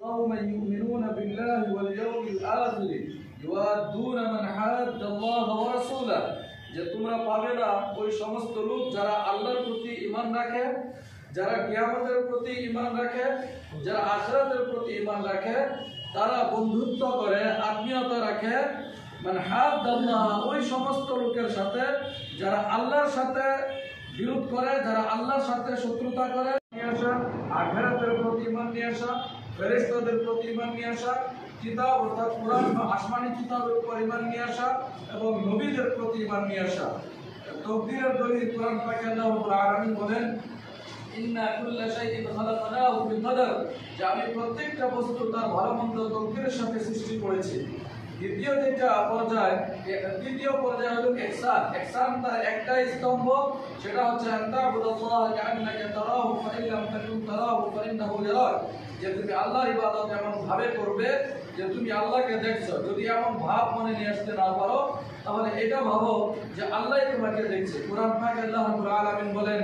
قوم يؤمنون بالله واليوم الآخر يوادون من حاد الله ورسوله যে তোমরা পাবে না ওই সমস্ত লোক যারা আল্লাহর প্রতি ঈমান রাখে, যারা কিয়ামতের প্রতি ঈমান রাখে, যারা আখিরাতের প্রতি ঈমান রাখে, তারা বন্ধুত্ব করে, আত্মীয়তা রাখে মানে হাদাল্লাহ ওই সমস্ত লোকের সাথে যারা আল্লাহর সাথে বিরোধ করে, যারা আল্লাহর সাথে শত্রুতা করে। নিয়ে আসা আখিরাতের প্রতি ঈমান নিয়ে আসা, ফেরেশতাদের প্রতি ঈমান নিয়ে আসা, কিতাব অর্থাৎ কোরআন বা আসমানি কিতাবের উপর ঈমান নিয়ে আসা এবং নবীদের প্রতি ঈমান নিয়ে আসা। তাকদীরের দলিল কোরআন পাকে আল্লাহ রাব্বুল আলামিন বলেন ইন্না কুল্লা শাইইন খালাকনাহু বিকদর, যে আমি প্রত্যেকটা বস্তু তার ভালো মন্দ তাকদীরের সাথে সৃষ্টি করেছি। দ্বিতীয় পর্যায়ে হলো ইহসান তার একটাই স্তম্ভ, সেটা হচ্ছে আনতাবুদাল্লাহ কাআন্নাকা তারাহু ফাইন লাম তাকুন তারাহু ফাইন্নাহু ইয়ারাক, যে তুমি আল্লাহর ইবাদত এমন ভাবে করবে যে তুমি আল্লাহকে দেখছো। যদি এমন ভাব মনে নিয়ে আসতে না পারো তাহলে এটা ভাবো যে আল্লাহ তোমাকে দেখছে। কোরআন পাকে আল্লাহ রাব্বুল আলামিন বলেন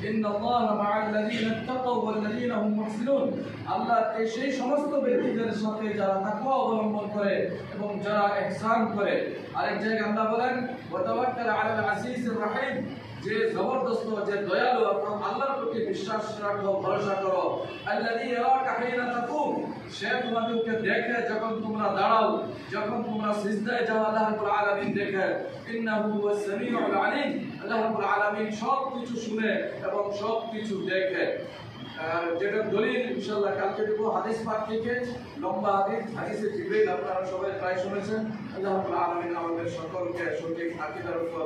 ইন্নাল্লাহা মা'আল্লাযীনা তাকাউ ওয়াল্লাযীনা হুম মুহসিনুন, আল্লাহ সেই সমস্ত ব্যক্তিদের সাথে যারা তাকওয়া অবলম্বন করে এবং যারা ইহসান করে। আরেক জায়গায় আল্লাহ বলেন ওয়া তাওয়াক্কাল আলাল আজিজির রহিম, যে জবরদস্ত, যে দয়ালু, আল্লাহর প্রতি বিশ্বাস রাখো, ভরসা করো। আল্লাযী ইয়ারাকা হিনা তাকুম, সে তোমাদেরকে দেখে যখন তোমরা দাঁড়াও, যখন তোমরা সিজদায় যাও, আল্লাহ রাব্বুল আলামিন দেখে। ইন্নাহু হুয়াস সামিউল আলিম, আল্লাহ রাব্বুল আলামিন সব কিছু শুনে এবং সব কিছু দেখে। যেটা দলিল ইনশাআল্লাহ কালকে দেব হাদিস পাঠ থেকে, লম্বা হাদিসে জিবরীল আপনারা সবাই প্রায় শুনেছেন। আল্লাহ রাব্বুল আলামিন আমাদের সকলকে সঠিক আকীদার উপর